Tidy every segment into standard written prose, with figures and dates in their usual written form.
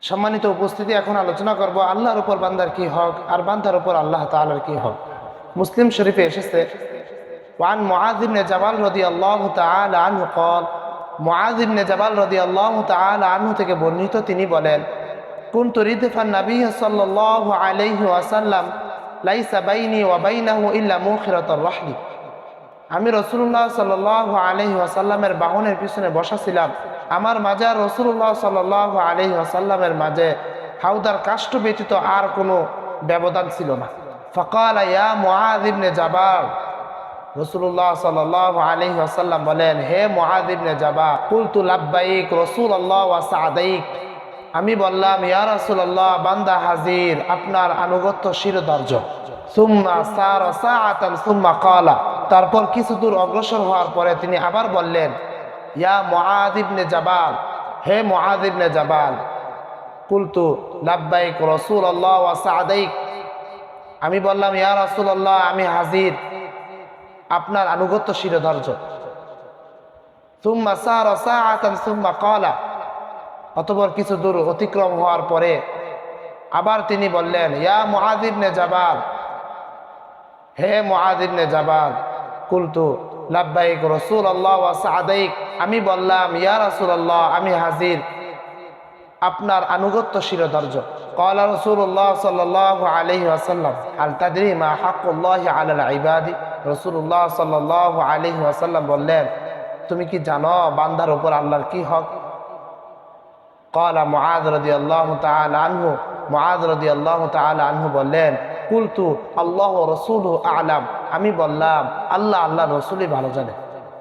সম্মানিত উপস্থিতি, এখন আলোচনা করব আল্লাহর উপর বান্দার কি হক আর বান্দার উপর আল্লাহ তাআলার কি হক। মুসলিম শরীফে এসেছে, ওয়ান মুআয ইবনে জাবাল রাদিয়াল্লাহু তাআলা আনহু قال, মুআয ইবনে জাবাল রাদিয়াল্লাহু তাআলা আনহু থেকে বর্ণিত, তিনি বলেন, কুনতু রিদফান নবী সাল্লাল্লাহু আলাইহি ওয়াসাল্লাম লাইসা বাইনি ওয়া বাইনাহু ইল্লা মুখিরাতুর রাহলি। আমি রাসূলুল্লাহ সাল্লাল্লাহু আলাইহি ওয়াসাল্লামের বাহনের পিছনে বসা ছিলাম। আমার মাঝে আর রাসূলুল্লাহ সাল্লাল্লাহু আলাইহি ওয়াসাল্লামের মাঝে হাউদার কাষ্ঠ ব্যতীত আর কোনো ব্যবধান ছিল না। ফাকালা ইয়া মুআয ইবনে জাবাল, রাসূলুল্লাহ সাল্লাল্লাহু আলাইহি ওয়াসাল্লাম বলেন, হে মুআয ইবনে জাবাল। কুলতু লাব্বাইক রাসূলুল্লাহ ওয়া সা'দাইক। আমি বললাম, ইয়া রাসূলুল্লাহ, বান্দা হাজির, আপনার আনুগত্য শিরোধার্য। সুম্মা সারা সাআতান সুম্মা ক্বালা। তারপর কিছু দূর অগ্রসর হওয়ার পরে তিনি আবার বললেন, ইয়া মুআয ইবনে জাবাল, হে মুআয ইবনে জাবাল। কুলতু লাব্বাইক রাসূলুল্লাহ ওয়া সা'দাইক। আমি বললাম, ইয়া রাসূলুল্লাহ, আমি হাজির, আপনার আনুগত্য শিরোধার্য। সুম্মা সারা সাআতান সুম্মা ক্বালা। অতঃপর কিছু দূর অতিক্রম হওয়ার পরে আবার তিনি বললেন, ইয়া মুআয ইবনে জাবাল, হে মুআয ইবনে জাবাল। কুলতু লাব্বাইক রাসূলুল্লাহ ওয়া সা'দাইক। আমি বললাম, ইয়া রাসূলুল্লাহ, আমি হাজির, আপনার আনুগত্য শিরোধার্য। ক্বালা রাসূলুল্লাহ সাল্লাল্লাহু আলাইহি ওয়াসাল্লাম, হাল তাদরি মা হাক্কুল্লাহি আলাল ইবাদি। রাসূলুল্লাহ সাল্লাল্লাহু আলাইহি ওয়াসাল্লাম বললেন, তুমি কি জানো বান্দার উপর আল্লাহর কি হক? ক্বালা মুআয রাদিয়াল্লাহু তাআলা আনহু। মুআয রাদিয়াল্লাহু তাআলা আনহু বললেন, কুলতু আল্লাহ ওয়া রাসূলুহু আ'লাম। আমি বললাম, আল্লাহ আল্লাহর রাসূলই ভালো জানে।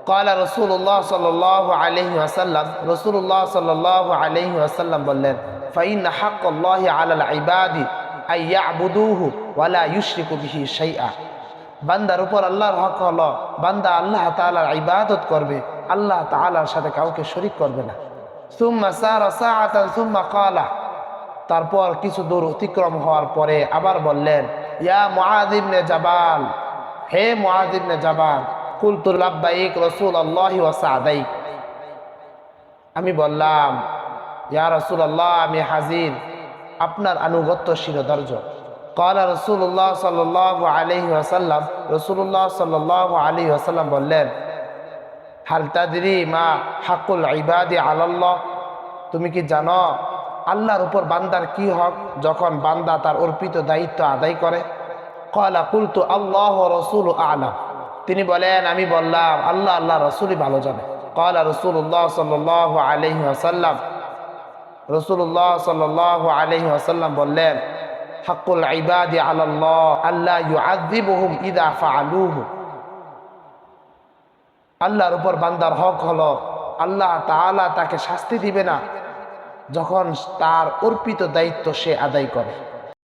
ক্বালা রাসূলুল্লাহ সাল্লাল্লাহু আলাইহি ওয়াসাল্লাম। রাসূলুল্লাহ সাল্লাল্লাহু আলাইহি ওয়াসাল্লাম বললেন, ফাইন্না হাক্কাল্লাহি আলাল ইবাদি আন ইয়া'বুদুহু ওয়া লা ইউশরিকু বিহি শাইআ। বান্দার উপর আল্লাহর হক হলো, বান্দা আল্লাহ তাআলার ইবাদত করবে, আল্লাহ তাআলার সাথে কাউকে শরীক করবে না। সুম্মা সারা সাআতান সুম্মা ক্বালা। তারপর কিছু দূর অতিক্রম হওয়ার পরে আবার বললেন, ইয়া মুআয ইবনে জাবাল, হে মুআয ইবনে জাবাল। কুলতু লাব্বাইক রাসূলুল্লাহি ওয়া সা'দাইক। আমি বললাম, ইয়া রাসূলুল্লাহ, আমি হাজির, আপনার আনুগত্য শিরোধার্য। ক্বালা রাসূলুল্লাহ সাল্লাল্লাহু আলাইহি ওয়াসাল্লাম। রাসূলুল্লাহ সাল্লাল্লাহু আলাইহি ওয়াসাল্লাম বললেন, হাল তাদরি মা হাক্কুল ইবাদি আলাল্লাহ। তুমি কি জানো আল্লাহর উপর বান্দার কি হক যখন বান্দা তার অর্পিত দায়িত্ব আদায় করে? ক্বালা কুলতু আল্লাহ ওয়া রাসূলুহু আ'লাম। তিনি বলেন, আমি বললাম, আল্লাহ আল্লাহ রাসূলই ভালো জানে। ক্বালা রাসূলুল্লাহ সাল্লাল্লাহু আলাইহি ওয়াসাল্লাম। রাসূলুল্লাহ সাল্লাল্লাহু আলাইহি ওয়াসাল্লাম বললেন, হাক্কুল ইবাদি আলাল্লাহ আল্লা ইউআযিবুহুম ইযা ফাআলুহু। আল্লাহর উপর বান্দার হক হলো, আল্লাহ তাআলা তাকে শাস্তি দিবে না যখন তার অর্পিত দায়িত্ব সে আদায় করে।